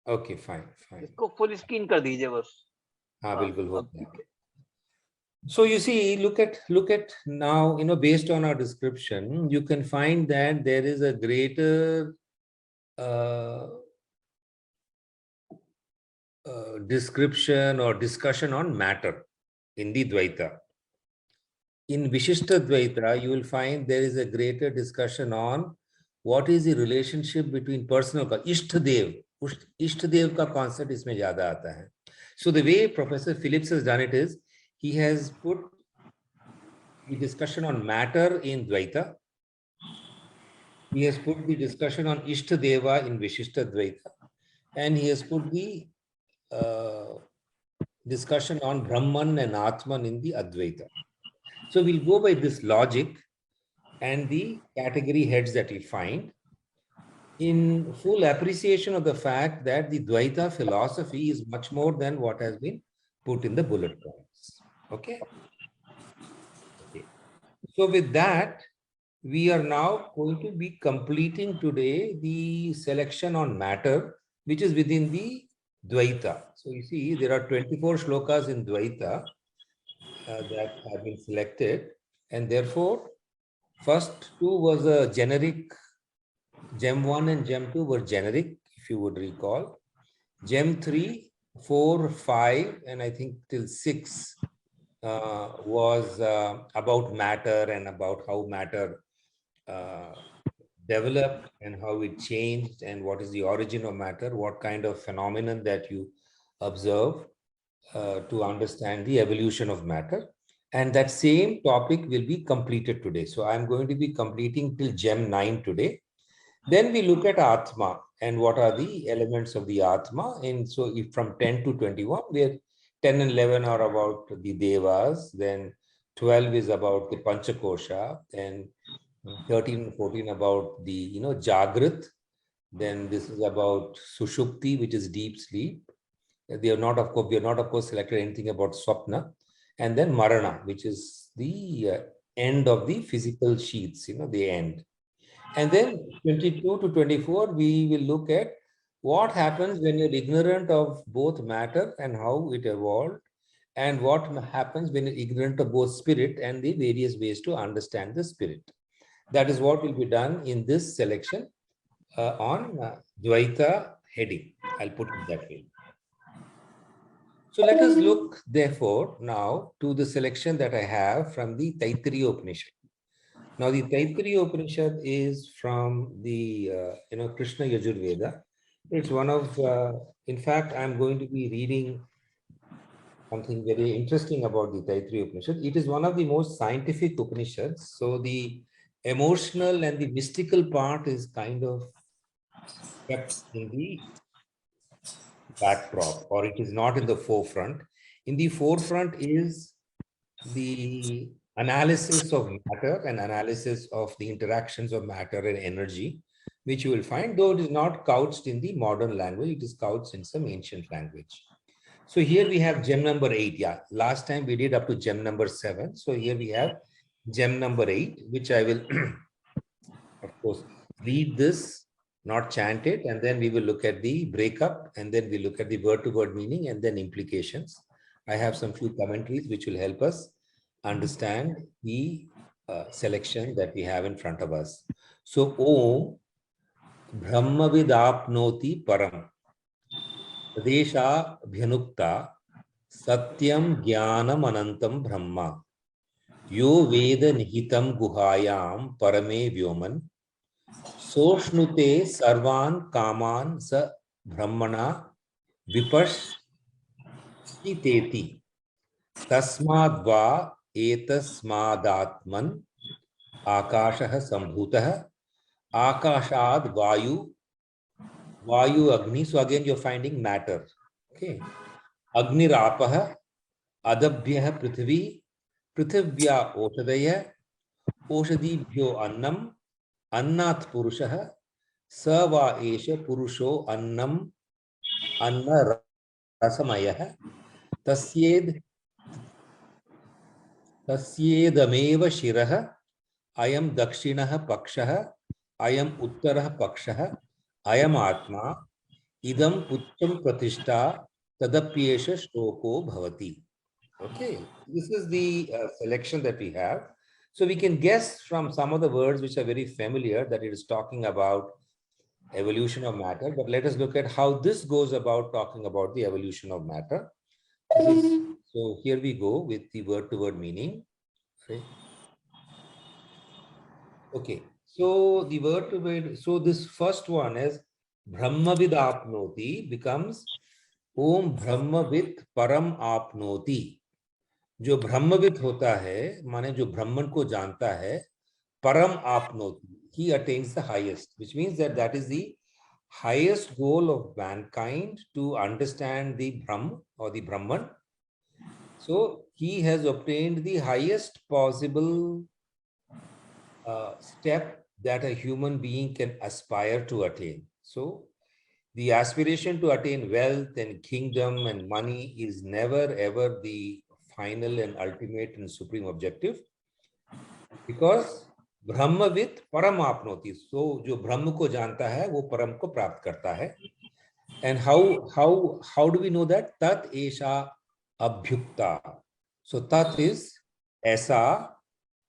Okay, fine, fine. इसको full screen कर दीजिए बस. हाँ, बिल्कुल हो अब गया. ठीक है. So you see, look at now, based on our description, you can find that there is a greater description or discussion on matter in the Dvaita. In Vishishta Dvaita, you will find there is a greater discussion on what is the relationship between personal Ishthadev. Ishthadev ka concept isme zyada aata hai. So the way Professor Phillips has done it is, he has put the discussion on matter in Dvaita. He has put the discussion on Ishtadeva in Vishishta Dvaita. And he has put the discussion on Brahman and Atman in the Advaita. So we'll go by this logic and the category heads that we find in full appreciation of the fact that the Dvaita philosophy is much more than what has been put in the bullet points. Okay. So with that, we are now going to be completing today the selection on matter, which is within the Dvaita. So you see, there are 24 shlokas in Dvaita that have been selected. And therefore, first two was a generic, Gem 1 and Gem 2 were generic, if you would recall. Gem 3, 4, 5, and I think till 6 was about matter and about how matter developed and how it changed and what is the origin of matter, what kind of phenomenon that you observe to understand the evolution of matter. And that same topic will be completed today. So I'm going to be completing till Gem 9 today. Then we look at Atma and what are the elements of the Atma. And so if from 10 to 21, where 10 and 11 are about the Devas, then 12 is about the Panchakosha, and 13 and 14 about the, Jagrat. Then this is about Sushupti, which is deep sleep. We are not, of course, selected anything about Swapna. And then Marana, which is the end of the physical sheaths, the end. And then 22 to 24, we will look at what happens when you're ignorant of both matter and how it evolved, and what happens when you're ignorant of both spirit and the various ways to understand the spirit. That is what will be done in this selection on Dvaita heading. I'll put it that way. So let us look, therefore, now to the selection that I have from the Taittiriya Upanishad. Now, the Taittiriya Upanishad is from the, Krishna Yajurveda. It's one of, in fact, I'm going to be reading something very interesting about the Taittiriya Upanishad. It is one of the most scientific Upanishads. So the emotional and the mystical part is kind of kept in the backdrop, or it is not in the forefront. In the forefront is the analysis of matter and analysis of the interactions of matter and energy, which you will find, though it is not couched in the modern language, it is couched in some ancient language. So here we have gem number 8. Yeah, last time we did up to gem number 7. So here we have gem number 8, which I will, of course, read this, not chant it, and then we will look at the breakup, and then we look at the word-to-word meaning, and then implications. I have some few commentaries which will help us understand the selection that we have in front of us. So, Om Brahmavidapnoti Param Tadesha Bhyanukta Satyam Jnanam Anantam Brahma Yo Veda Nihitam Guhayam Parame Vyoman Soshnute Sarvan Kaman Sa Brahmana Vipashiteti Tasmadva Etasmadatman Akashah Sambhutah Akashad Vayu Agni. So again you're finding matter. Okay. Agnirapah Adabhyah Prithvi Prithivya Oshadaya Oshadibhyo Annam Annat Purushah Sava Esha Purusho Annam Anna Rasamayah Tasyed Tasyedameva Shirah Ayam Dakshinah Pakshah Ayam Uttarah Pakshah Ayam Atma idam uttam pratishtha tadapyesha shloko bhavati. Okay, this is the selection that we have. So we can guess from some of the words which are very familiar that it is talking about evolution of matter. But let us look at how this goes about talking about the evolution of matter. So here we go with the word-to-word meaning. Okay. Okay. So the word-to-word. So this first one is Brahmavid apnoti becomes Om Brahmavid Param apnoti. जो ब्रह्मविद होता है माने जो ब्रह्मन को जानता है param apnoti, he attains the highest, which means that that is the highest goal of mankind to understand the Brahm or the Brahman. So he has obtained the highest possible step that a human being can aspire to attain. So the aspiration to attain wealth and kingdom and money is never ever the final and ultimate and supreme objective, because ब्रह्मविद परम आपनोति. सो जो ब्रह्म को जानता है वो परम को प्राप्त करता है. And how do we know that? tat esha abhyukta. So tat is ऐसा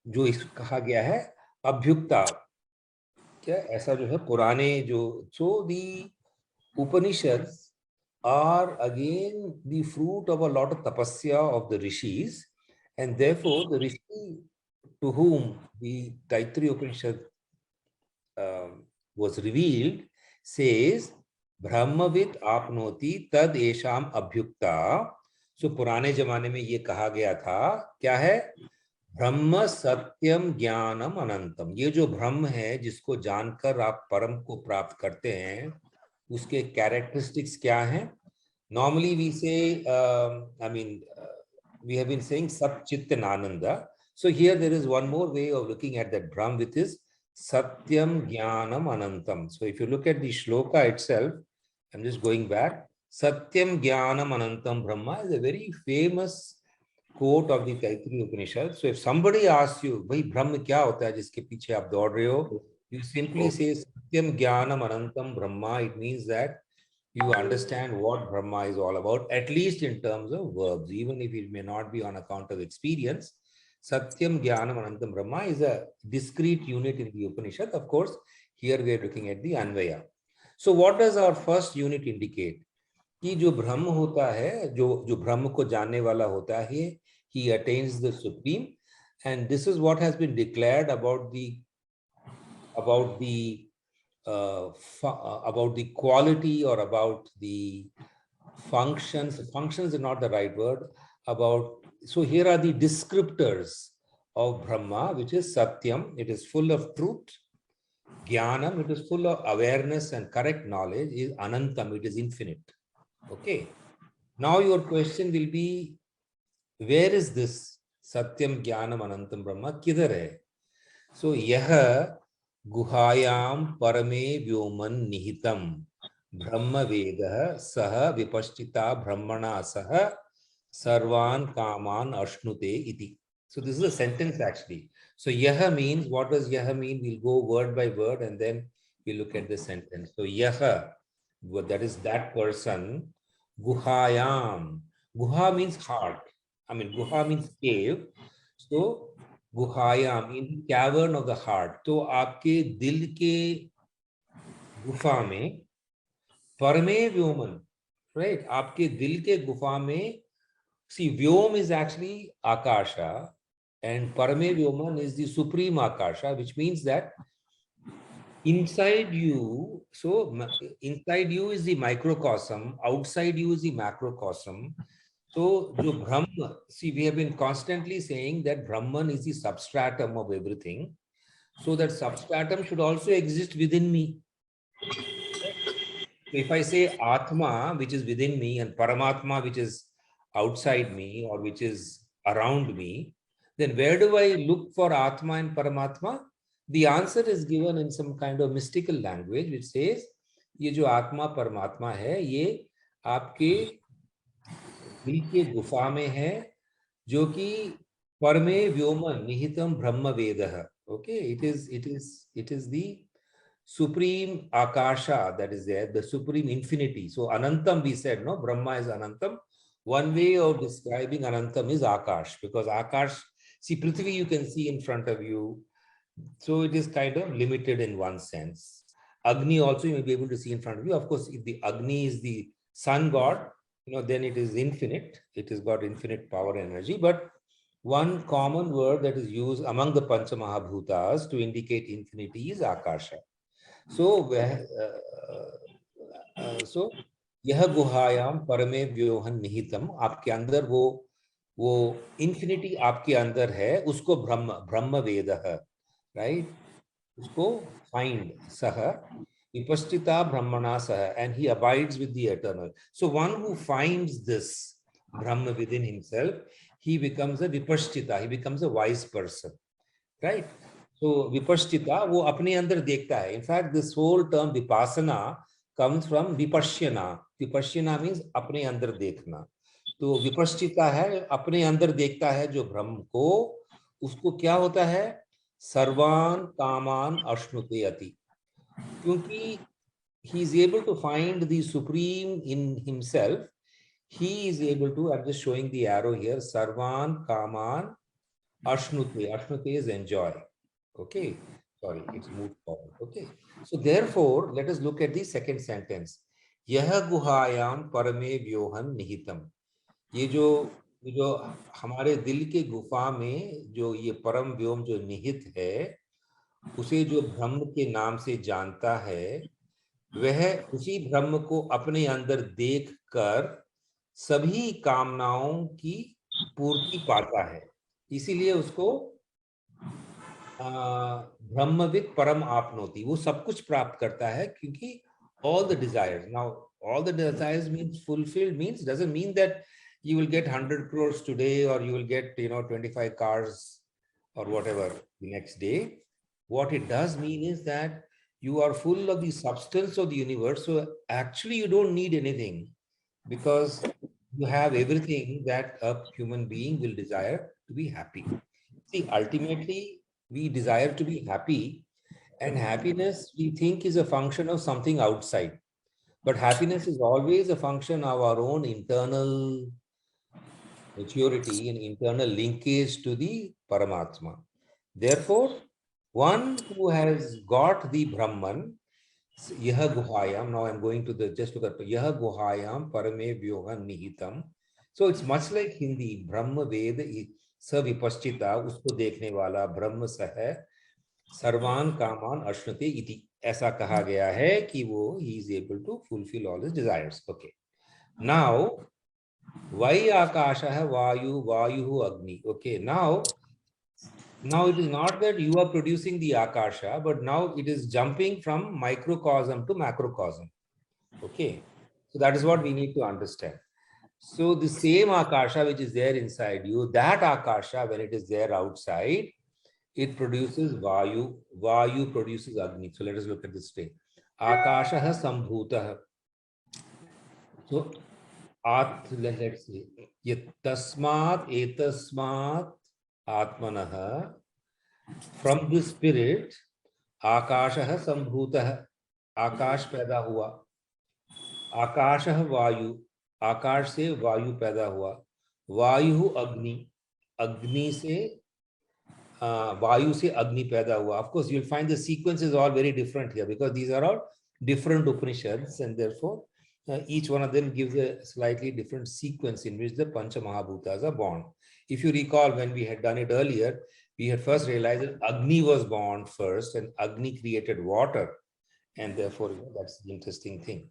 जो इस कहा गया है, अभ्युक्ता क्या ऐसा जो है पुराने जो. So the Upanishads are again the fruit of a lot of tapasya of the rishis, and therefore the rishi to whom the Taittiriya Upanishad was revealed says ब्रह्मविद आपनोति तद एषाम अभ्युक्ता. सो पुराने जमाने में ये कहा गया था क्या है? ब्रह्म सत्यम ज्ञानम अनंतम. ये जो ब्रह्म है जिसको जानकर आप परम को प्राप्त करते हैं उसके कैरेक्टरिस्टिक्स क्या हैं? Normally we say, we have been saying Sat Chit and Ananda. So here there is one more way of looking at that Brahm, which is Satyam Jnanam Anantam. So if you look at the shloka itself, I'm just going back. Satyam Jnanam Anantam Brahma is a very famous quote of the Taittiriya Upanishad. So if somebody asks you, "Bhai Brahma kya hota hai jiske piche aap daud rahe ho?" You simply say Satyam Jnanam Anantam Brahma. It means that you understand what Brahma is all about, at least in terms of verbs, even if it may not be on account of experience. Satyam Jnanam Anantam Brahma is a discrete unit in the Upanishad. Of course, here we are looking at the Anvaya. So what does our first unit indicate? कि जो ब्रह्म होता है, जो ब्रह्म को जानने वाला होता है, he attains the supreme, and this is what has been declared about the about the quality or about the functions. Functions is not the right word. So here are the descriptors of Brahma, which is Satyam. It is full of truth. Jnanam, it is full of awareness and correct knowledge. Is Anantam, it is infinite. Okay. Now your question will be, where is this Satyam, Jnanam, Anantam Brahma? Kidhar hai? So yah गुहायाम परमे व्योमन निहितम ब्रह्म वेदः सह विपश्चिता ब्रह्मणा सह सर्वान कामान अश्नुते इति. So this is a sentence actually. So yah means, what does yah mean? We'll go word by word and then we look at the sentence. So yah, that is that person. Guhayam. Guha means heart. Guha means cave. So गुहायाम, in cavern of the heart. तो आपके दिल के गुफा में परमे व्योमन, right, आपके दिल के गुफा में. See vyoma is actually akasha and parame vyoman is the supreme akasha, which means that inside you, so inside you is the microcosm, outside you is the macrocosm. So, jo Brahma, see, we have been constantly saying that Brahman is the substratum of everything. So that substratum should also exist within me. So if I say Atma, which is within me, and Paramatma, which is outside me or which is around me, then where do I look for Atma and Paramatma? The answer is given in some kind of mystical language, which says, ये जो आत्मा परमात्मा है, ये आपके दिल के गुफा में है, जो कि परमे व्योमन निहितम ब्रह्म वेदः. Okay, it is the supreme akasha that is there, the supreme infinity. So anantam, we said, no, Brahma is anantam. One way of describing anantam is akash, because akash, see, Prithvi you can see in front of you, so it is kind of limited in one sense. Agni also you may be able to see in front of you. Of course, if the Agni is the sun god, then it is infinite. It has got infinite power and energy. But one common word that is used among the Panchamahabhutas to indicate infinity is Akasha. So, so यह गुहायाम परमे व्योहन निहितम, आपके अंदर वो infinity आपके अंदर है, उसको ब्रह्म ब्रह्म वेद है, right? उसको फाइंड सह विपश्चिता ब्रह्मणा सह, and he abides with the eternal. So one who finds this Brahman within himself, he becomes a vipashchita, he becomes a wise person, right? So vipashchita वो अपने अंदर देखता है. In fact, this whole term vipassana comes from vipashyana. Vipashyana means अपने अंदर देखना. तो विपश्चिता है, अपने अंदर देखता है जो ब्रह्म को, उसको क्या होता है? सर्वान कामान अश्नुते अति, क्योंकि he is able to find the supreme in himself. He is able to, I'm just showing the arrow here, sarvan kaman ashnute. Ashnute is enjoy. Okay, sorry, it's moved forward. Okay, so therefore let us look at the second sentence. यह गुहायाम परमे व्योहन निहितम. ये जो हमारे दिल के गुफा में जो ये परम व्योम जो निहित है, उसे जो ब्रह्म के नाम से जानता है, वह उसी ब्रह्म को अपने अंदर देख कर सभी कामनाओं की पूर्ति पाता है. इसीलिए उसको ब्रह्मविद परम आपनोति, वो सब कुछ प्राप्त करता है, क्योंकि all the desires, now all the desires means fulfilled, means doesn't mean that you will get 100 crores today, or you will get 25 cars or whatever the next day. What it does mean is that you are full of the substance of the universe, so actually you don't need anything, because you have everything that a human being will desire to be happy. See, ultimately we desire to be happy, and happiness we think is a function of something outside. But happiness is always a function of our own internal maturity and internal linkage to the Paramatma. Therefore, one who has got the Brahman, Yaha Guhayam, now I'm going to the, just look at Yaha Guhayam Parame Vyoha Nihitam. So it's much like Hindi, Brahma Veda Sa Vipaschita, usko dekhne wala Brahma Sah सर्वान कामान अश्नुते इति, ऐसा कहा गया है कि वो he is able to fulfill all his desires. Okay, now why akasha vayu vayu agni. Okay, now it is not that you are producing the akasha, but now it is jumping from microcosm to macrocosm. Okay, so that is what we need to understand. So the same akasha which is there inside you, that akasha when it is there outside, it produces Vayu. Vayu produces Agni. So let us look at this way. Akashaha sambhutah. So let's see. Tasmat etasmat atmanah. From the spirit, Akashaha sambhutah. Akash पैदा हुआ. आकाशः वायु, आकाश से वायु पैदा हुआ. वायु अग्नि, अग्नि से वायु से अग्नि पैदा हुआ. Of course, you'll find the sequence is all very different here, because these are all different Upanishads, and therefore each one of them gives a slightly different sequence in which the Pancha Mahabhutas are born. If you recall, when we had done it earlier, we had first realized that Agni was born first, and Agni created water, and therefore that's the interesting thing.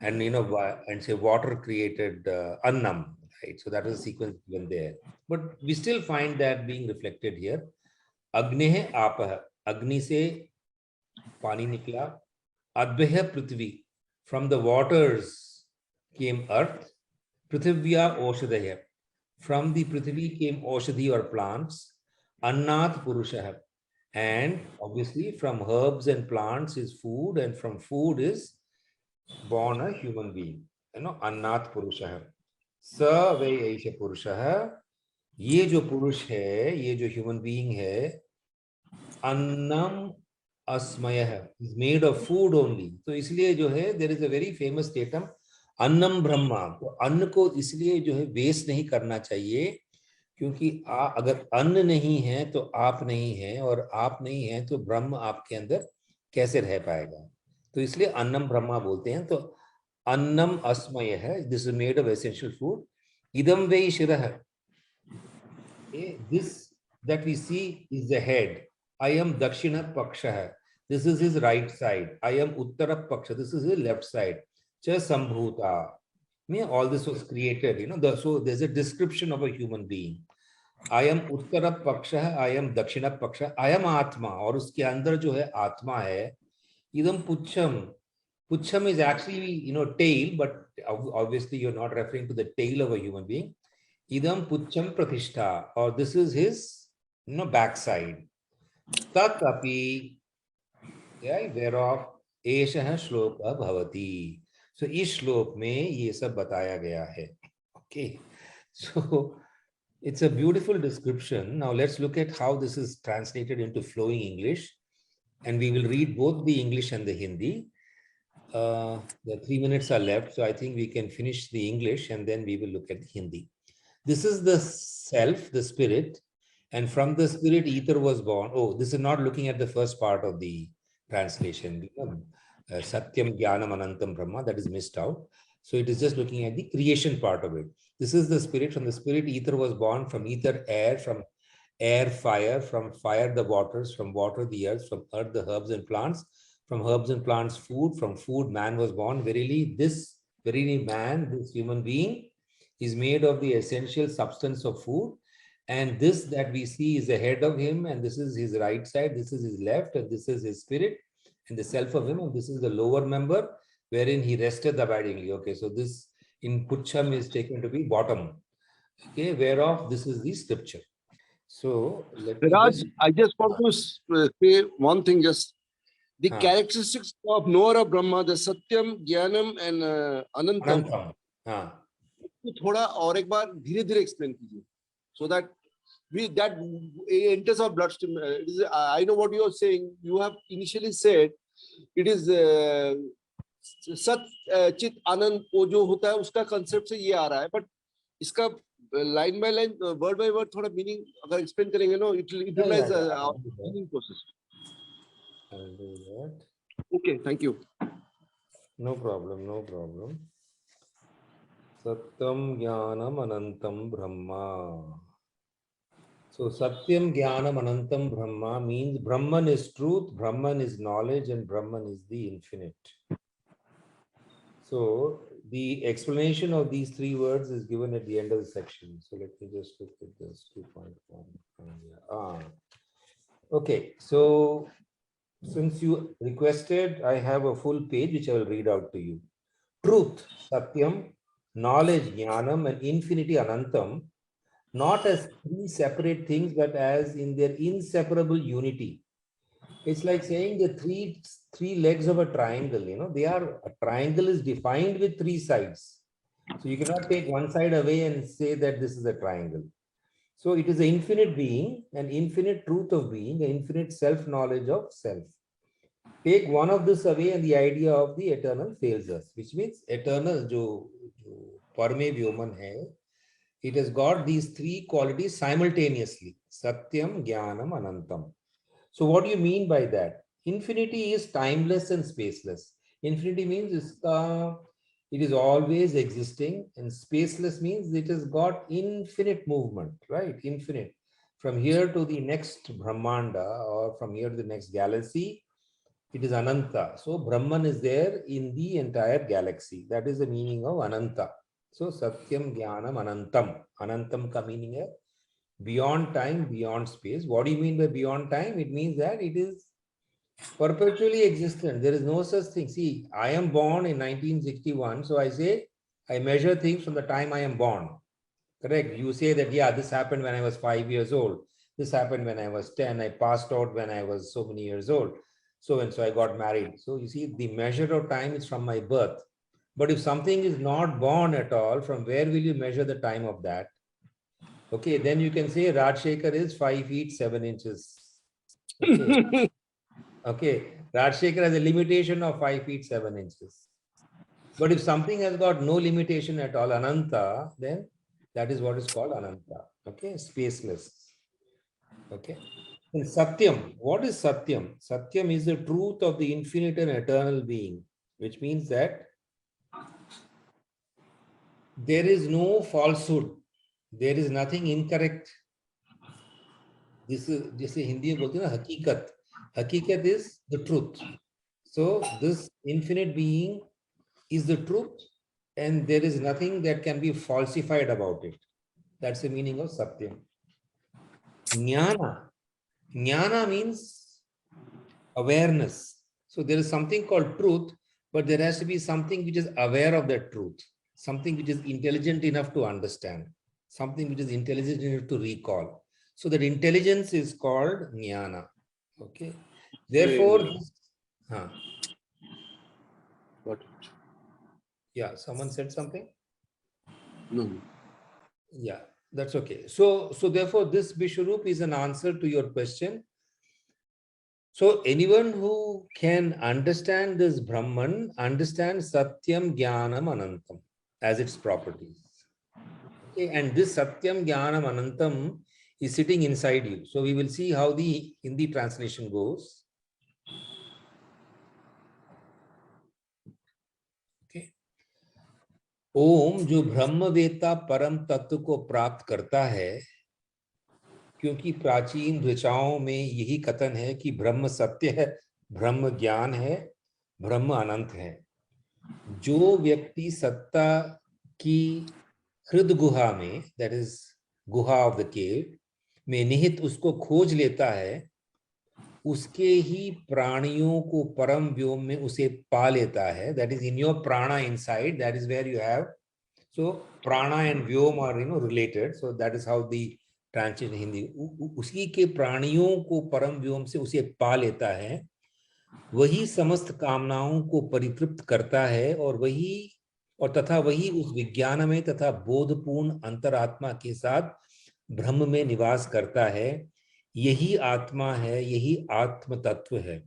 And and say water created Annam, right? So that is a sequence given there. But we still find that being reflected here. अग्नेः आपः, अग्नि से पानी निकला. अद्भ्यः पृथ्वी, from the waters came earth. पृथिव्या ओषधयः, from the prithvi came oshadhi or plants. Annat purushah, and obviously from herbs and plants is food, and from food is born a human being. Annat purushah. Sa ve aisha purushah. ये जो पुरुष है, ये जो human being है, अन्नम asmaya is made of food only. तो इसलिए जो है there is a very famous statement अन्नम ब्रह्मा. तो अन्न को इसलिए जो है वेस्ट नहीं करना चाहिए क्योंकि अगर अन्न नहीं है तो आप नहीं है और आप नहीं है तो ब्रह्म आपके अंदर कैसे रह पाएगा. तो इसलिए अन्नम ब्रह्मा बोलते हैं. तो अन्नम अस्मय है. This is made of essential food. इदम वै शिरः. This that we see is the head. I am Dakshina Paksha. This is his right side. I am Uttara Paksha. This is his left side. Cha Sambhuta. All this was created, so there's a description of a human being. I am Uttara Paksha. I am Dakshina Paksha. I am Atma. और उसके अंदर जो है आत्मा है. Idam Pucham. Pucham is actually, tail, but obviously you're not referring to the tail of a human being. Idam Pucham Pratishtha, or this is his, backside. Tat api, whereof Esha Shloka Bhavati. So, इस श्लोक में ये सब बताया गया है. Okay. So, it's a beautiful description. Now, let's look at how this is translated into flowing English. And we will read both the English and the Hindi. The 3 minutes are left, so I think we can finish the English and then we will look at the Hindi. This is the self, the spirit, and from the spirit, ether was born. Oh, this is not looking at the first part of the translation. Satyam Jnanam Anantam Brahma, that is missed out. So it is just looking at the creation part of it. This is the spirit. From the spirit, ether was born. From ether, air. From air, fire. From fire, the waters. From water, the earth. From earth, the herbs and plants. From herbs and plants, food. From food, man was born. Verily, man, this human being, is made of the essential substance of food. And this that we see is the head of him, and this is his right side, this is his left, and this is his spirit, and the self of him, and this is the lower member, wherein he rested abidingly. Okay, so this in Pucham is taken to be bottom. Okay, whereof this is the scripture. So let me Raj, I just want to say one thing, just the characteristics of knower of Brahma, the Satyam, Jnanam and Anantam. थोड़ा और एक बार धीरे-धीरे explain कीजिए, so that that enters our bloodstream. I know what you are saying. You have initially said it is Sat, Chit, Anand, वो जो होता है उसका concept से ये आ रहा है, but इसका line by line, word by word थोड़ा meaning अगर explain करेंगे ना, it will utilize our meaning process. I'll do that. Okay, thank you. No problem, no problem. Satyam Jnanam Anantam Brahma. So Satyam Jnanam Anantam Brahma means Brahman is truth, Brahman is knowledge, and Brahman is the infinite. So the explanation of these three words is given at the end of the section. So let me just look at this 2.1. Okay, so since you requested, I have a full page which I will read out to you. Truth, Satyam, knowledge, Jnanam, and infinity, Anantam, not as three separate things, but as in their inseparable unity. It's like saying the three legs of a triangle, a triangle is defined with three sides. So you cannot take one side away and say that this is a triangle. So it is an infinite being, an infinite truth of being, an infinite self-knowledge of self. Take one of this away and the idea of the eternal fails us, which means eternal, jo parme vyoman hai, it has got these three qualities simultaneously. Satyam, Jnanam, Anantam. So what do you mean by that? Infinity is timeless and spaceless. Infinity means it is always existing, and spaceless means it has got infinite movement, right? Infinite. From here to the next Brahmanda or from here to the next galaxy, it is Ananta. So Brahman is there in the entire galaxy. That is the meaning of Ananta. So Satyam, Jnanam, Anantam. Anantam ka meaning hai beyond time, beyond space. What do you mean by beyond time? It means that it is perpetually existent. There is no such thing. See, I am born in 1961. So I say, I measure things from the time I am born. Correct. You say that, yeah, this happened when I was 5 years old. This happened when I was 10. I passed out when I was so many years old. So and so I got married. So you see, the measure of time is from my birth. But if something is not born at all, from where will you measure the time of that? Okay, then you can say Rajshekhar is 5 feet 7 inches. Okay. Okay, Rajshekhar has a limitation of 5 feet 7 inches. But if something has got no limitation at all, Ananta, then that is what is called Ananta. Okay, spaceless. Okay. And Satyam, what is Satyam? Satyam is the truth of the infinite and eternal being, which means that there is no falsehood, there is nothing incorrect. This is जैसे हिंदी में बोलते हैं ना हकीकत. Hakikat is the truth. So this infinite being is the truth, and there is nothing that can be falsified about it. That's the meaning of Satyam. Jnana. Jnana means awareness. So there is something called truth, but there has to be something which is aware of that truth, something which is intelligent enough to understand, something which is intelligent enough to recall. So that intelligence is called jnana. Okay. Therefore, What? Yeah, someone said something. No. Yeah, that's okay. So therefore, this Vishwarup is an answer to your question. So anyone who can understand this Brahman understands Satyam Jnanam Anantam as its properties. Okay, and this Satyam Jnanam Anantam is sitting inside you. So we will see how the Hindi translation goes. Okay. ओम जो ब्रह्मवेत्ता परम तत्व को प्राप्त करता है, क्योंकि प्राचीन ऋचाओं में यही कथन है कि ब्रह्म सत्य है, ब्रह्म ज्ञान है, ब्रह्म अनंत है. जो व्यक्ति सत्ता की हृद गुहा में, that is Guha of the cave में निहित उसको खोज लेता है, उसके ही प्राणियों को परम व्योम में उसे पा लेता है. That is in your prana inside, that is where you have. So prana and vyoma are related. So that is how the translation Hindi. उसी के प्राणियों को परम व्योम से उसे पा लेता है, वही समस्त कामनाओं को परितृप्त करता है, और तथा वही उस विज्ञान में तथा बोधपूर्ण अंतरात्मा के साथ ब्रह्म में निवास करता है. यही आत्मा है, यही आत्म तत्व है.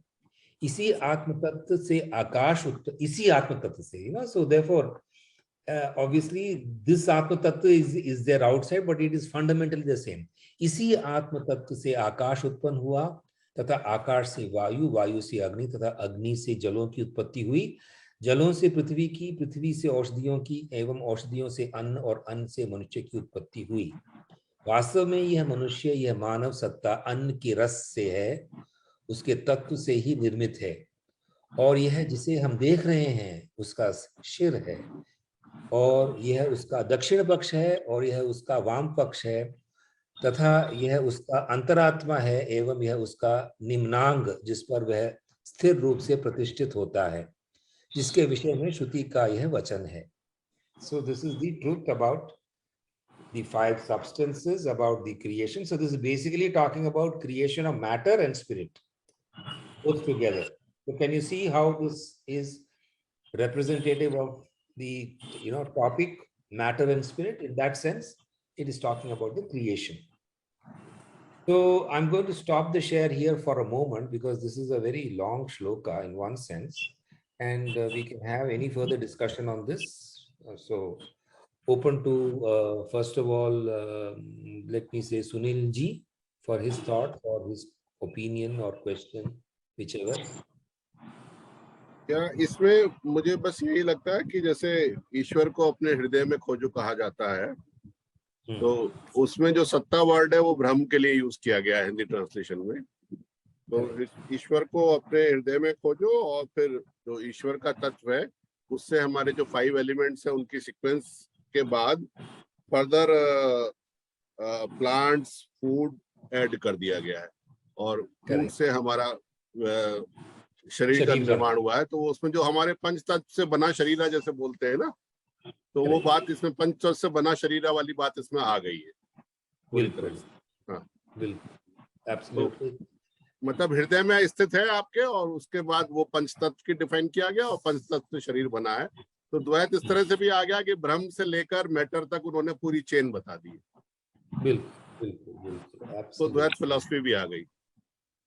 इसी आत्म तत्व से आकाश इसी आत्म तत्व से, so therefore obviously this आत्म तत्व is there outside, but it is fundamentally the same. इसी आत्म तत्व से आकाश उत्पन्न हुआ, तथा आकाश से वायु, वायु से अग्नि, तथा अग्नि से जलों की उत्पत्ति हुई, जलों से पृथ्वी की, पृथ्वी से औषधियों की, एवं औषधियों से अन्न, और अन्न से मनुष्य की उत्पत्ति हुई. वास्तव में यह मनुष्य, यह मानव सत्ता अन्न के रस से है, उसके तत्व से ही निर्मित है. और यह जिसे हम देख रहे हैं उसका शिर है, और यह उसका दक्षिण पक्ष है, और यह उसका वाम पक्ष है, तथा यह उसका अंतरात्मा है, एवं यह उसका निम्नांग जिस पर वह स्थिर रूप से प्रतिष्ठित होता है, जिसके विषय में श्रुति का यह वचन है. So this is the truth about the 5 substances, about the creation. So this is basically talking about creation of matter and spirit, both together. So can you see how this is representative of the topic matter and spirit? In that sense, it is talking about the creation. So I'm going to stop the share here for a moment, because this is a very long shloka in one sense, and we can have any further discussion on this. So open to first of all, let me say Sunil ji for his thought or his opinion or question, whichever. क्या इसमें मुझे बस यही लगता है कि जैसे ईश्वर को अपने हृदय में खोजो कहा जाता है, तो उसमें जो सत्ता वर्ड है वो ब्रह्म के लिए यूज किया गया है हिंदी ट्रांसलेशन में. तो ईश्वर को अपने हृदय में खोजो, और फिर जो ईश्वर का तत्व है उससे हमारे जो 5 एलिमेंट्स है उनकी सीक्वेंस के बाद फर्दर प्लांट्स फूड ऐड कर दिया गया है, और फूड से हमारा शरीर का निर्माण हुआ है. तो उसमें जो हमारे पंच तत्व से बना शरीर जैसे बोलते हैं ना, तो वो बात इसमें पंच तत्व से बना शरीर वाली बात इसमें आ गई है पूरी तरह से. हाँ बिल्कुल, एब्सोल्युटली. मतलब हृदय में स्थित है आपके, और उसके बाद वो पंच तत्व की डिफाइन किया गया, और पंच तत्व से शरीर बना है. तो द्वैत इस तरह से भी आ गया कि ब्रह्म से लेकर मैटर तक उन्होंने पूरी चेन बता दी. बिल्कुल बिल्कुल बिल्कुल. तो द्वैत फिलॉसफी भी आ गई.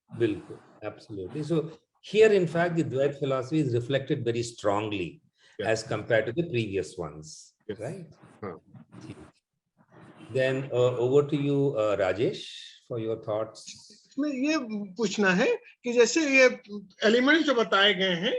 Bilkul, absolutely. So here, in fact, the Dvait philosophy is reflected very strongly as compared to the previous ones, right? Then over to you, Rajesh, for your thoughts. इसमें ये पूछना है कि जैसे ये एलिमेंट जो बताए गए हैं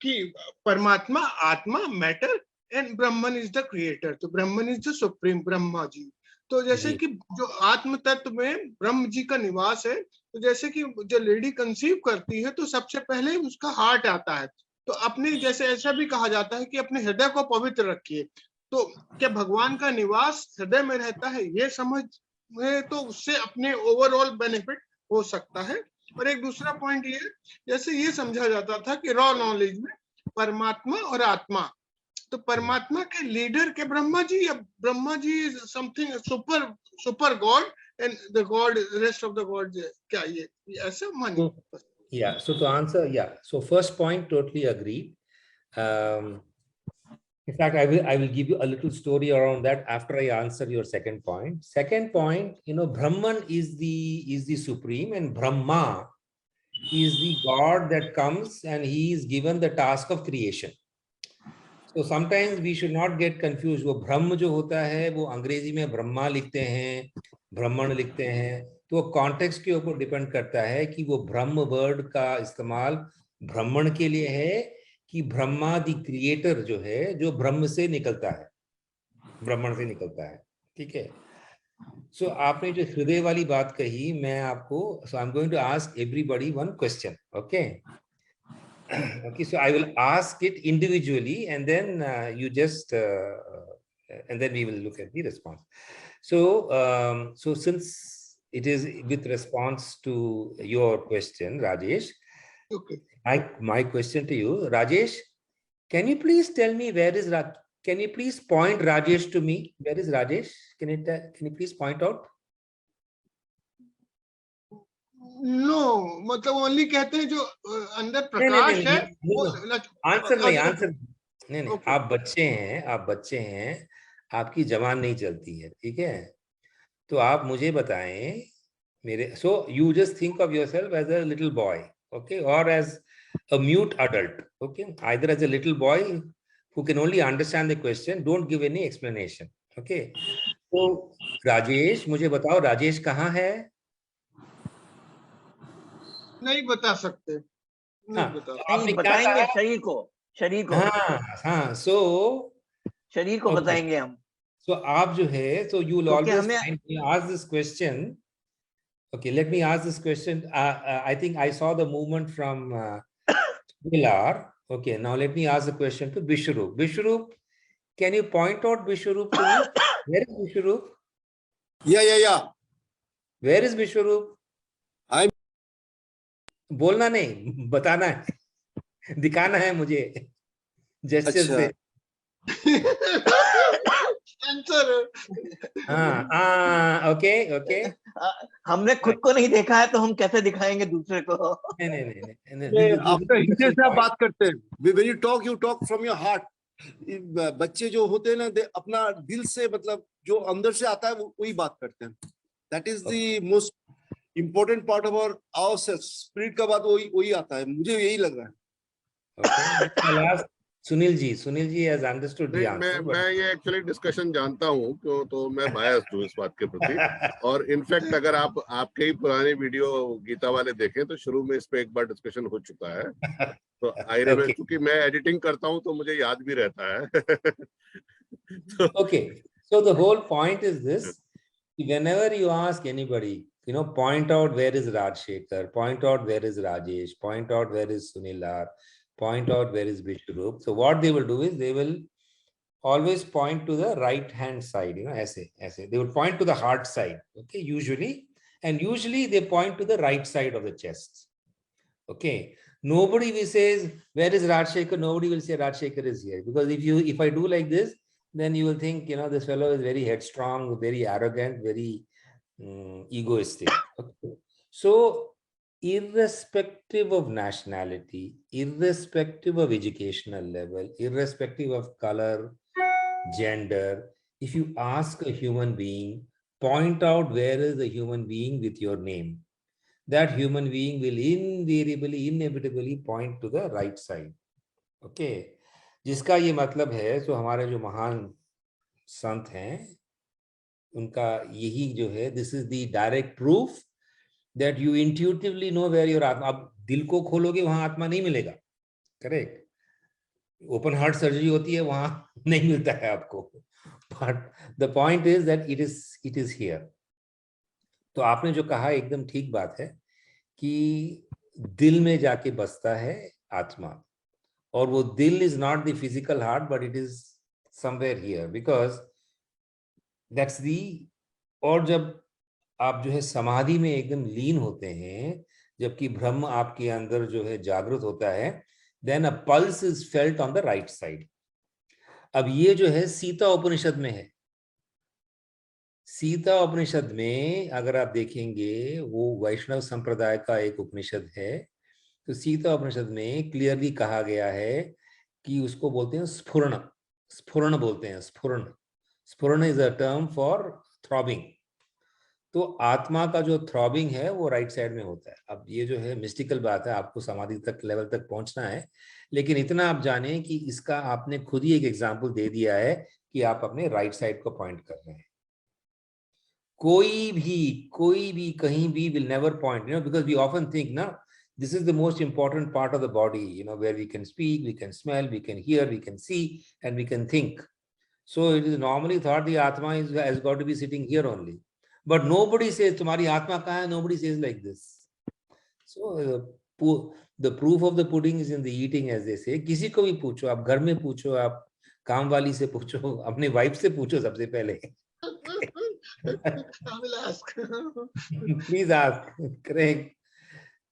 कि परमात्मा, आत्मा, matter and Brahman is the creator, तो ब्रह्मन is the supreme, Brahma ji. तो जैसे कि जो आत्म तत्व में ब्रह्म जी का निवास है, तो जैसे कि जो लेडी कंसीव करती है तो सबसे पहले उसका हार्ट आता है। तो अपने जैसे ऐसा भी कहा जाता है कि अपने हृदय को पवित्र रखिए। तो क्या भगवान का निवास हृदय में रहता है, ये समझ है तो उससे अपने ओवरऑल बेनिफिट हो सकता है। और एक दूसरा पॉइंट ये, जैसे ये समझा जाता था कि रॉ नॉलेज में परमात्मा और आत्मा, तो परमात्मा के लीडर के ब्रह्मा जी, या Brahma ji something super god and the god, rest of the god, क्या ये ऐसा मानिए? Yeah, so to answer, so first point, totally agree. In fact, I will give you a little story around that after I answer your second point. Second point, Brahman is the supreme, and Brahma is the God that comes and he is given the task of creation. So sometimes we should not get confused. वो ब्रह्म जो होता है वो अंग्रेजी में ब्रह्मा लिखते हैं, ब्रह्मण लिखते हैं, तो वो कॉन्टेक्स्ट के ऊपर डिपेंड करता है कि वो ब्रह्म वर्ड का इस्तेमाल ब्रह्मण के लिए है कि ब्रह्मा दी क्रिएटर जो है, जो ब्रह्म से निकलता है, ब्रह्मण से निकलता है। ठीक है। सो आपने जो हृदय वाली बात कही, मैं आपको, so I am going to ask everybody one question, okay? Okay, so I will ask it individually, and then you just and then we will look at the response. So so since it is with response to your question, Rajesh, Okay. my question to you, Rajesh, can you please tell me where is can you please point Rajesh to me? Where is Rajesh? Can you please point out? No, मतलब only कहते हैं जो अंदर प्रकाश है वो answer नहीं, आप बच्चे हैं, आपकी जबान नहीं चलती है, ठीक है? तो आप मुझे बताएं, मेरे, so you just think of yourself as a little boy, okay, और as a mute adult, okay, either as a little boy who can only understand the question, don't give any explanation, okay? तो राजेश, मुझे बताओ राजेश कहाँ है? नहीं बता सकते, नहीं बता सकते। आपने क्या बताएंगे कहा? शरीर को हाँ, so शरीर को बताएंगे हम। So आप जो है, so you will always find me ask this question. Okay, let me ask this question. I think I saw the movement from Pilar. Okay, now let me ask the question to Vishwaroop. Vishwaroop, can you point out Vishwaroop to me? Where is Vishwaroop? Yeah. Where is Vishwaroop? बोलना नहीं, बताना है, दिखाना है मुझे gesture से। Okay. हमने खुद को नहीं देखा है तो हम कैसे दिखाएंगे दूसरे को? नहीं, आपका हृदय से आप बात करते हैं। When you talk, you talk from your heart. बच्चे जो होते हैं ना, अपना दिल से, मतलब जो अंदर से आता है वही बात करते हैं। That is the most important part of our spirit का बात वही आता है, मुझे यही लग रहा है। Okay. Sunil ji has understood the answer. मैं ये एक्चुअली डिस्कशन जानता हूँ क्यों, तो मैं बायस्ड हूँ इस बात के प्रति। और इनफैक्ट अगर आपके ही पुराने वीडियो गीता वाले देखें तो शुरू में इस पे एक बार डिस्कशन हो चुका है। तो आई रिमेंबर, क्योंकि मैं एडिटिंग करता हूँ तो मुझे याद भी रहता है। Okay, so the whole point is this: whenever you ask anybody, point out where is Rajshekhar, point out where is Rajesh, point out where is Sunilar, point out where is Vishwaroop. So what they will do is they will always point to the right hand side, ऐसे they will point to the heart side, okay, usually they point to the right side of the chest. Okay, nobody will say where is Rajshekhar, nobody will say Rajshekhar is here, because if I do like this, then you will think this fellow is very headstrong, very arrogant, very egoistic. Okay. So irrespective of nationality, irrespective of educational level, irrespective of color, gender, if you ask a human being, point out where is the human being with your name, that human being will invariably, inevitably point to the right side. Okay, जिसका ये मतलब है, तो हमारे जो महान संत हैं उनका यही जो है, this is the direct proof that you intuitively know where your आत्मा. अब दिल को खोलोगे वहां आत्मा नहीं मिलेगा, करेक्ट. ओपन हार्ट सर्जरी होती है वहां नहीं मिलता है आपको, but the point is that it is here. तो आपने जो कहा एकदम ठीक बात है कि दिल में जाके बसता है आत्मा, और वो दिल is not the physical heart but it is somewhere here, because that's the. और जब आप जो है समाधि में एकदम लीन होते हैं, जबकि ब्रह्म आपके अंदर जो है जागृत होता है, then a pulse is felt on the right side. अब ये जो है सीता उपनिषद में है. सीता उपनिषद में अगर आप देखेंगे, वो वैष्णव संप्रदाय का एक उपनिषद है, तो सीता उपनिषद में क्लियरली कहा गया है कि उसको बोलते हैं स्फुरण. स्फुरण बोलते हैं, स्फुरण. Sphurana is a term for throbbing. तो आत्मा का जो थ्रॉबिंग है वो राइट साइड में होता है. अब ये जो है मिस्टिकल बात है, आपको समाधि तक लेवल तक पहुंचना है, लेकिन इतना आप जाने कि इसका आपने खुद ही एक एग्जांपल दे दिया है कि आप अपने राइट साइड को पॉइंट कर रहे हैं. कोई भी कहीं भी will never point, because we often think, na, this is the most important part of the body, where we can speak, we can smell, we can hear, we can see, and we can think. So it is normally thought the Atma has got to be sitting here only. But nobody says, "Tumhari Atma kahan hai?" Nobody says like this. So the proof of the pudding is in the eating, as they say. किसी को भी पूछो, आप घर में पूछो, आप काम वाली से पूछो, अपने वाइफ से पूछो सबसे पहले. I will ask. Please ask, correct.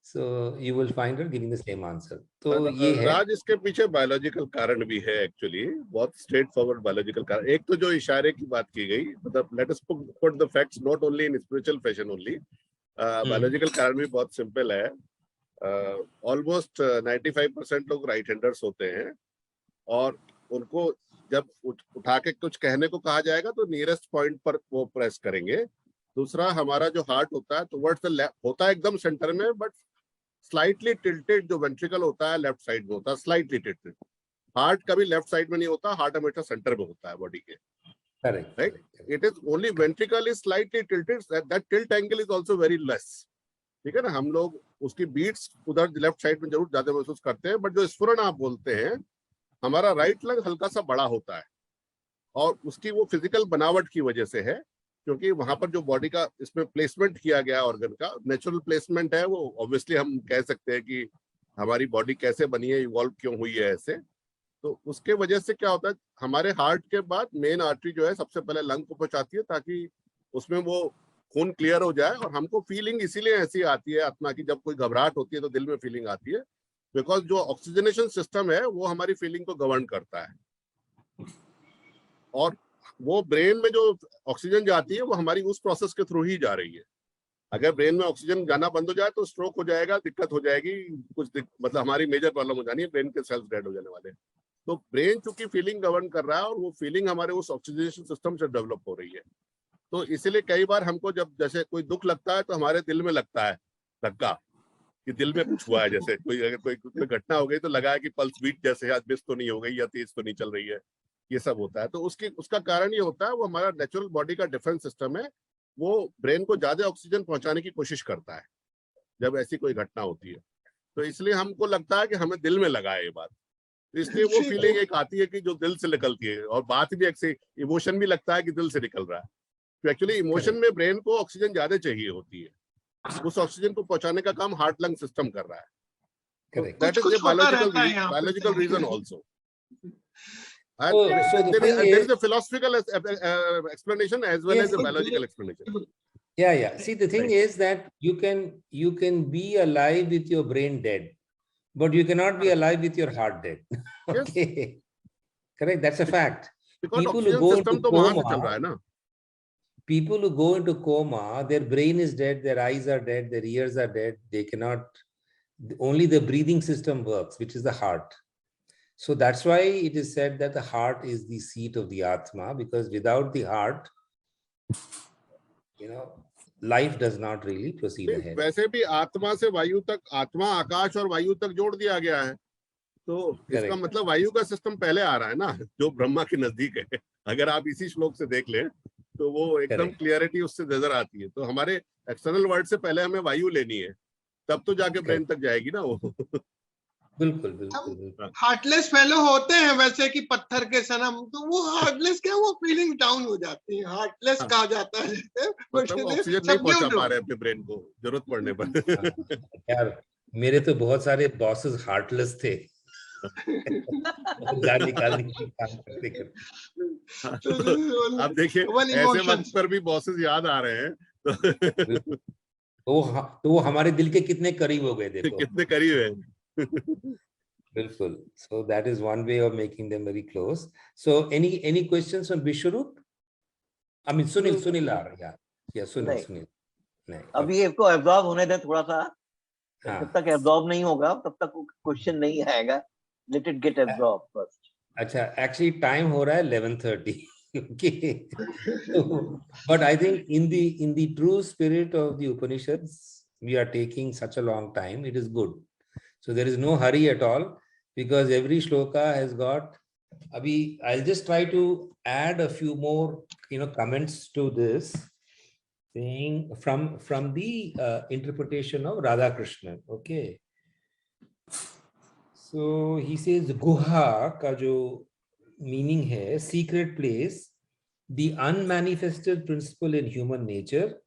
So you will find her giving the same answer. तो ये है. राज, इसके पीछे बायोलॉजिकल कारण भी है एक्चुअली, बहुत स्ट्रेट फॉरवर्ड बायोलॉजिकल कारण. एक तो जो इशारे की बात की गई, मतलब let us put the facts not only in spiritual fashion only. Biological कारण भी बहुत सिंपल है. ऑलमोस्ट 95% लोग राइट हैंडर्स होते हैं, और उनको जब उठा के कुछ कहने को कहा जाएगा तो नियरेस्ट पॉइंट पर वो प्रेस करेंगे. दूसरा, हमारा जो हार्ट होता है टुवर्ड्स द लेफ्ट होता है, एकदम सेंटर में, बट स्लाइटली टिल्टेड जो वेंट्रिकल होता है लेफ्ट साइड में होता है, स्लाइटली टिल्टेड. हार्ट कभी लेफ्ट साइड में नहीं होता, हार्ट हमेशा सेंटर में होता है बॉडी के. Correct. Right, it is only ventricle is slightly tilted, that tilt angle is also very less. ठीक है ना, हम लोग उसकी बीट्स उधर लेफ्ट साइड में जरूर ज्यादा महसूस करते हैं, बट जो स्फुरण आप बोलते हैं, हमारा राइट लंग हल्का सा बड़ा होता है, और उसकी वो फिजिकल बनावट की वजह से है, क्योंकि वहां पर जो बॉडी का इसमें प्लेसमेंट किया गया ऑर्गन का नेचुरल प्लेसमेंट है. वो ऑब्वियसली हम कह सकते हैं कि हमारी बॉडी कैसे बनी है, इवॉल्व क्यों हुई है ऐसे. तो उसके वजह से क्या होता है, हमारे हार्ट के बाद मेन आर्टरी जो है सबसे पहले लंग को पहुंचाती है, ताकि उसमें वो खून क्लियर हो जाए. और हमको फीलिंग इसीलिए ऐसी आती है आत्मा की, जब कोई घबराहट होती है तो दिल में फीलिंग आती है, बिकॉज जो ऑक्सीजनेशन सिस्टम है वो हमारी फीलिंग को गवर्न करता है. और वो ब्रेन में जो ऑक्सीजन जाती है वो हमारी उस प्रोसेस के थ्रू ही जा रही है. अगर ब्रेन में ऑक्सीजन जाना बंद हो जाए तो स्ट्रोक हो जाएगा, दिक्कत हो जाएगी, मतलब हमारी मेजर प्रॉब्लम हो जानी है, ब्रेन के सेल्स डेड हो जाने वाले. तो ब्रेन चूंकि फीलिंग गवर्न कर रहा है, और वो फीलिंग हमारे उस ऑक्सीजनेशन सिस्टम से डेवलप हो रही है. तो इसीलिए कई बार हमको जब जैसे कोई दुख लगता है तो हमारे दिल में लगता है धक्का, कि दिल में कुछ हुआ है, जैसे अगर कोई घटना हो गई तो लगा है कि पल्स बीट जैसे आज मिस तो नहीं हो गई या तेज तो नहीं चल रही है, ये सब होता है. तो उसका कारण ये होता है, वो हमारा नेचुरल बॉडी का डिफेंस सिस्टम है, वो ब्रेन को ज्यादा ऑक्सीजन पहुंचाने की कोशिश करता है जब ऐसी कोई घटना होती है. तो इसलिए हमको लगता है कि हमें दिल में लगा है ये बात, तो इसलिए वो फीलिंग एक आती है कि जो दिल से निकलती है. और बात भी ऐसे इमोशन भी लगता है कि दिल से निकल रहा है. तो एक्चुअली इमोशन में ब्रेन को ऑक्सीजन ज्यादा चाहिए होती है, उस ऑक्सीजन को पहुंचाने का काम हार्ट लंग सिस्टम कर रहा है. That is the biological reason also. So the thing There is, is a philosophical explanation as well as a biological explanation. yeah. See, the thing is that you can be alive with your brain dead, but you cannot be alive with your heart dead. Okay, correct. That's a fact. Because People who oxygen go system into तो वहां से चल रहा है coma, ना. people who go into coma, their brain is dead, their eyes are dead, their ears are dead. They cannot. Only the breathing system works, which is the heart. So that's why it is said that the heart is the seat of the Atma, because without the heart, life does not really proceed नहीं, ahead. वैसे भी आत्मा से वायु तक, आत्मा आकाश और वायु तक जोड़ दिया गया है, तो इसका Correct. मतलब वायु का सिस्टम पहले आ रहा है ना, जो ब्रह्मा के नजदीक है। अगर आप इसी श्लोक से देख लें तो वो एकदम Correct. क्लियरिटी उससे नजर आती है। तो हमारे एक्सटर्नल वर्ल्ड से पहले हमें वायु लेनी है, तब तो जाके ब्रेन तक जाएगी ना वो। बिल्कुल बिल्कुल बिल्कुल। हार्टलेस फेलो होते हैं वैसे कि पत्थर के सनम, तो वो हार्टलेस क्या, वो फीलिंग डाउन हो जाती है, हार्टलेस हाँ। कहा जाता है। मतलब ऑक्सीजन नहीं पहुंचा पा रहे अपने ब्रेन को जरूरत पड़ने पर। यार मेरे तो बहुत सारे बॉसेस हार्टलेस थे। जान निकालने की काम करते करते। तो आप देखिए ऐसे वक्त पर भी बॉसेस याद आ रहे हैं, तो तो वो हमारे दिल के कितने करीब हो गए देखो। कितने करीब है। बिल्कुल। So that is one way of making them very close. So any questions on Vishwarup? I mean Sunil आ रहा है। या सुनील नहीं। अभी इसको एब्जॉर्ब होने दें थोड़ा सा, हाँ। जब तक एब्जॉर्ब नहीं होगा तब तक क्वेश्चन नहीं आएगा। Let it get absorb first. अच्छा, एक्चुअली टाइम हो रहा है 11:30. Okay. But I think in the true spirit of the Upanishads, we are taking such a long time. It is good. So there is no hurry at all, because every shloka has got. Abhi, I'll just try to add a few more, comments to this thing from the interpretation of Radha Krishna. Okay. So he says Guha ka jo meaning hai secret place, the unmanifested principle in human nature.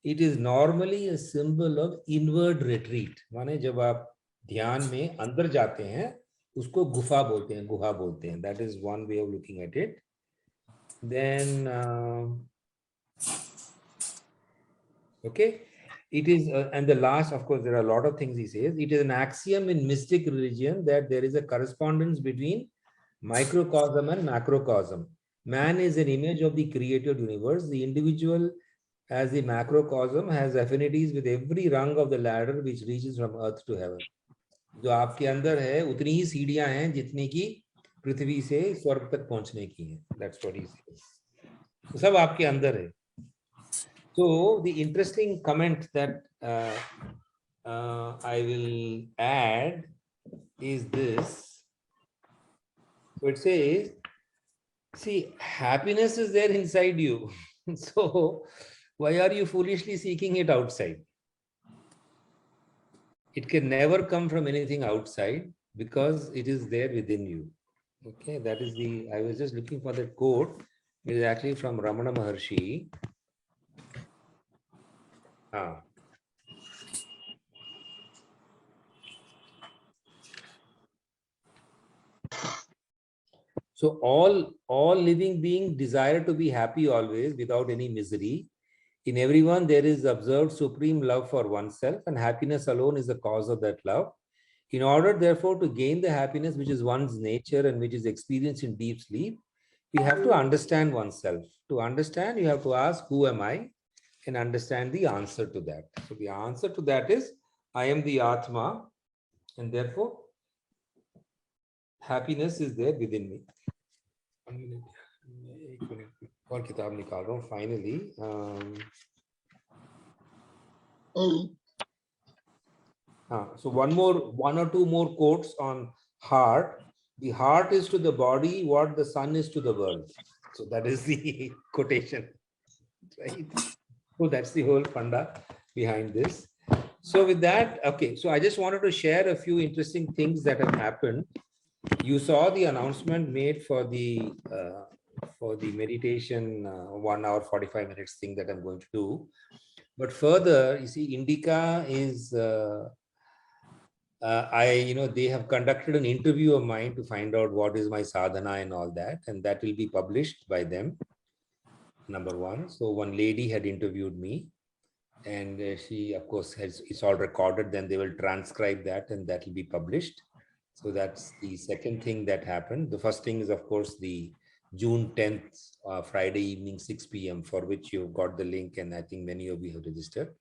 It is normally a symbol of inward retreat. माने जब आप ध्यान में अंदर जाते हैं उसको गुफा बोलते हैं, गुहा बोलते हैं. That is one way of looking at it. Then okay, it is and the last, of course, there are a lot of things he says. It is an axiom in mystic religion that there is a correspondence between microcosm and macrocosm. Man is an image of the created universe. The individual, as the macrocosm, has affinities with every rung of the ladder which reaches from earth to heaven. जो आपके अंदर है उतनी ही सीढ़ियां हैं जितनी की पृथ्वी से स्वर्ग तक पहुंचने की हैं. That's what he says. तो सब आपके अंदर है. So the interesting comment that I will add is this. So it says, see, happiness is there inside you. So why are you foolishly seeking it outside? It can never come from anything outside because it is there within you. Okay, that is I was just looking for that quote. It is actually from Ramana Maharshi. So all living beings desire to be happy always without any misery. In everyone there is observed supreme love for oneself, and happiness alone is the cause of that love. In order therefore to gain the happiness which is one's nature and which is experienced in deep sleep, we have to understand oneself. To understand, you have to ask, who am I? And understand the answer to that. So the answer to that is, I am the Atma, and therefore happiness is there within me. और किताब निकाल रहा हूँ finally. So one or two more quotes on heart. The heart is to the body what the sun is to the world. So that is the quotation, right? So that's the whole funda behind this. So with that, okay, so I just wanted to share a few interesting things that have happened. You saw the announcement made for the meditation 1 hour 45 minutes thing that I'm going to do. But further, you see, Indica is they have conducted an interview of mine to find out what is my sadhana and all that, and that will be published by them. Number one. So one lady had interviewed me, and she, of course, it's all recorded. Then they will transcribe that, and that will be published. So that's the second thing that happened. The first thing is, of course, the June 10th, Friday evening, 6 p.m., for which you've got the link, and I think many of you have registered.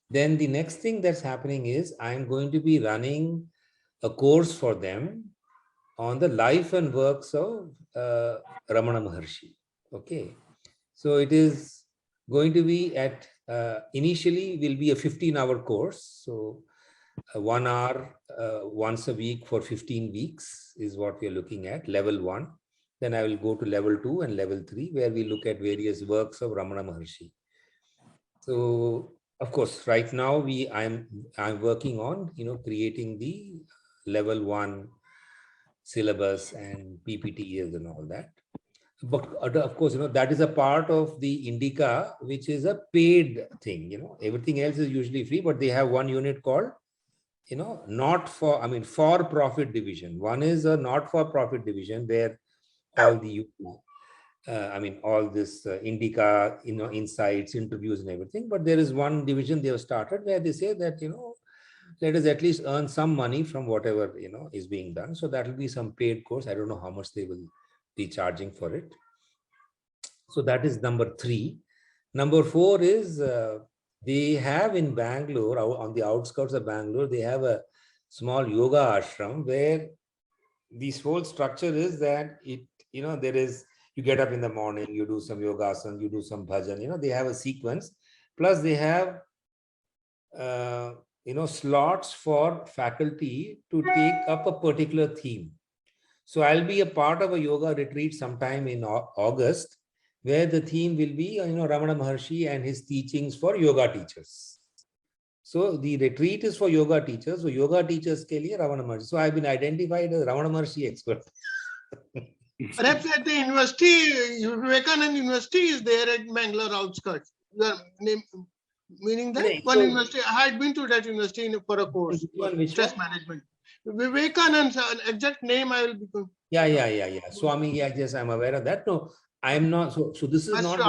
Then the next thing that's happening is I'm going to be running a course for them on the life and works of Ramana Maharshi. Okay. So it is going to be at initially will be a 15-hour course. So 1 hour once a week for 15 weeks is what we are looking at, level 1. Then I will go to level 2 and level 3, where we look at various works of Ramana Maharshi. So of course, right now I'm working on creating the level 1 syllabus and PPTs and all that. But of course, that is a part of the Indica, which is a paid thing. Everything else is usually free, but they have one unit called not for, for profit division. One is a not for profit division where all the all this Indica, insights, interviews and everything. But there is one division they have started where they say that, let us at least earn some money from whatever, is being done. So that will be some paid course. I don't know how much they will be charging for it. So that is number 3. Number 4 is they have in Bangalore, on the outskirts of Bangalore, they have a small yoga ashram where this whole structure is that there is, you get up in the morning, you do some yogasana, you do some bhajan, they have a sequence. Plus they have, slots for faculty to take up a particular theme. So I'll be a part of a yoga retreat sometime in August, where the theme will be, Ramana Maharshi and his teachings for yoga teachers. So the retreat is for yoga teachers. So yoga teachers ke liye Ramana Maharshi. So I've been identified as Ramana Maharshi expert. Perhaps at the university, Vivekananda University is there at Bangalore outskirts. Meaning that one university, I had been to that university for a course, stress management. Vivekananda's exact name I will become. Yeah. Swami, yes, I'm aware of that. No, I'm not. So this is not.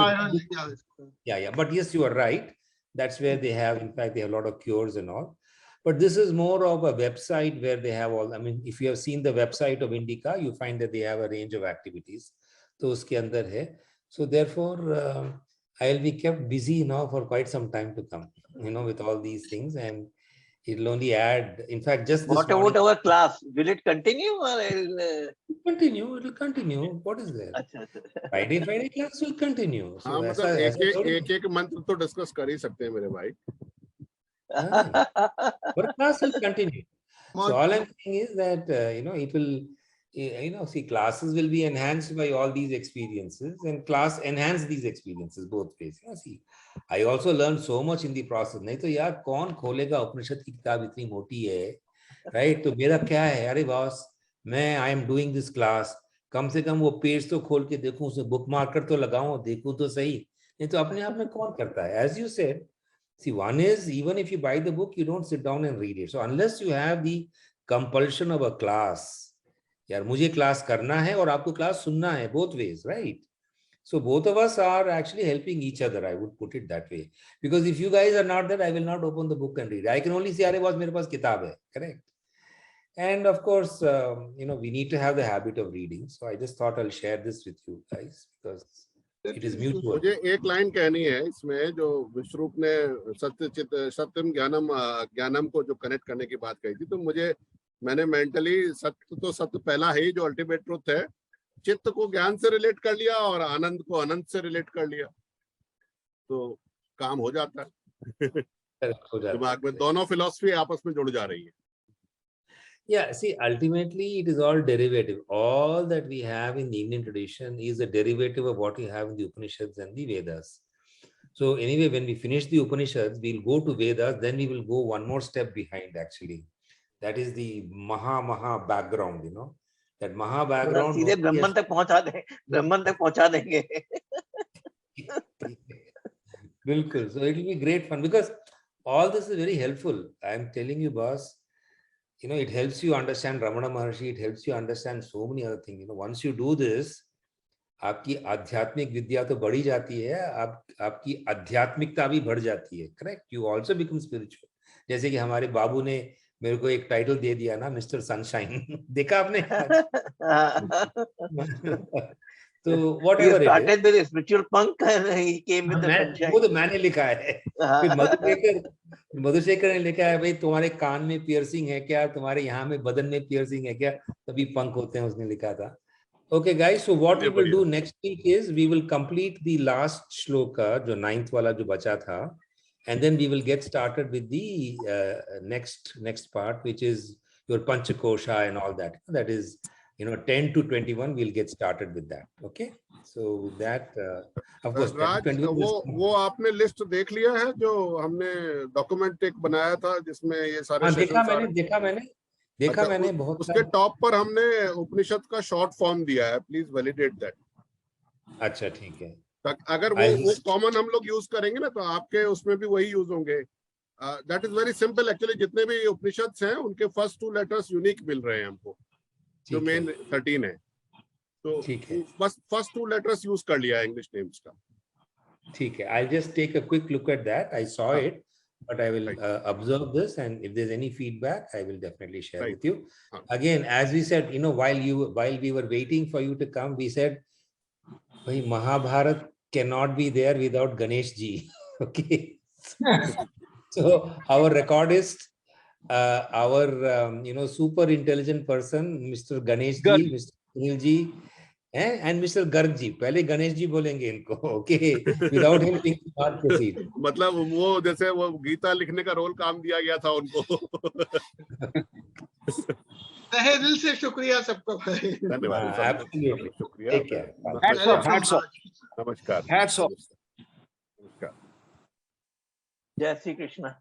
Yeah. But yes, you are right. That's where they have, in fact, they have a lot of cures and all. But this is more of a website where they have all, if you have seen the website of Indica, you find that they have a range of activities. So uske andar hai. So therefore, I'll be kept busy now for quite some time to come, with all these things, and it'll only add. In fact, just this morning. What about our class? Will it continue or it'll continue. What is there? Friday class will continue. So एक मंत्र तो discuss कर ही सकते हैं मेरे भाई. But class will continue. So all I'm saying is that it will, see, classes will be enhanced by all these experiences, and class enhance these experiences both ways. See, I also learned so much in the process. नहीं तो यार कौन खोलेगा उपनिषद की किताब इतनी मोटी है, right? तो मेरा क्या है, अरे बॉस, मैं I am doing this class, कम से कम वो पेज तो खोल के देखूं, उसमें बुक मार्कर तो लगाऊं, देखूं तो सही. नहीं तो अपने आप में कौन करता है? As you said, see, one is, even if you buy the book, you don't sit down and read it. So unless you have the compulsion of a class, यार मुझे क्लास करना है और आपको क्लास सुनना है, both ways, right? So both of us are actually helping each other, I would put it that way. Because if you guys are not there, I will not open the book and read. I can only say, अरे boss मेरे पास किताब है, correct? And of course, we need to have the habit of reading. So I just thought I'll share this with you guys because it is mutual. मुझे एक line कहनी है इसमें, जो विश्वरूप ने सत्यम ज्ञानम को जो कनेक्ट करने की बात कही थी, तो मैंने मेंटली सत्य तो सत्य पहला है जो अल्टीमेट ट्रुथ है, चित्त को ज्ञान से रिलेट कर लिया और आनंद को अनंत से रिलेट कर लिया, तो काम हो जाता है. दिमाग में दोनों फिलॉसफी आपस में जुड़ जा रही है. Yeah, see, ultimately it is all derivative. All that we have in the Indian tradition is a derivative of what we have in the Upanishads and the Vedas. So anyway, when we finish the Upanishads, we'll go to Vedas, then we will go one more step behind actually. That is the Maha background, that Maha background. सीधे ब्रह्मन तक पहुंचा देंगे. Bilkul. So it will be great fun because all this is very helpful. I'm telling you, boss. It helps you understand Ramana Maharshi. It helps you understand so many other things. Once you do this, आपकी आध्यात्मिक विद्या तो बढ़ी जाती है, आपकी आध्यात्मिकता भी बढ़ जाती है. Correct? You also become spiritual. जैसे कि हमारे बाबू ने मेरे को एक टाइटल दे दिया ना, मिस्टर सनशाइन. देखा आपने? तो whatever it started with a spiritual punk and he came with the sunshine. वो तो मैंने लिखा है. फिर मधुशेखर ने लिखा है, भाई तुम्हारे कान में पियर्सिंग है क्या, तुम्हारे यहाँ में बदन में पियर्सिंग है क्या, तभी पंख होते हैं, उसने लिखा था. Okay guys, so what we will do next week is we will complete the last shloka, जो 9th वाला जो बचा था, and then we will get started with the next part, which is your Panchakosha and all that. That is, 10 to 21, we'll get started with that. Okay. So with that, of course, 10 to राज 21 वो आपने list देख लिया है जो हमने document एक बनाया था जिसमें ये सारे हाँ, देखा सेशंस मैंने बहुत उसके टॉप पर हमने उपनिषद का शॉर्ट फॉर्म दिया है, प्लीज वैलिडेट दैट। अच्छा, ठीक है। अगर वो कॉमन हम लोग यूज करेंगे ना, तो आपके उसमें भी वही यूज होंगे। That is very simple actually. जितने भी उपनिषद हैं उनके फर्स्ट 2 लेटर्स यूनिक मिल रहे हैं हमको, जो मेन 13 है, तो बस फर्स्ट 2 लेटर्स यूज कर लिया है इंग्लिश नेम्स का। ठीक है, I'll just take a quick look at that. I saw it, but I will observe this, and if there's any feedback, I will definitely share with you. Again, as we said, while we were waiting for you to come, we said, "Bhai, Mahabharat cannot be there without Ganesh ji." Okay, so our recordist, our super intelligent person, Mr. Ganesh ji, Mr. Sunil ji, and Mr. Garg ji. पहले गणेश जी बोलेंगे इनको, okay? Without him, we cannot proceed. मतलब वो जैसे वो गीता लिखने का role काम दिया गया था उनको। तहे दिल से शुक्रिया सबका। धन्यवाद, Absolutely. शुक्रिया। Take care. Hats off. नमस्कार। Hats off. नमस्कार। जय श्री कृष्ण।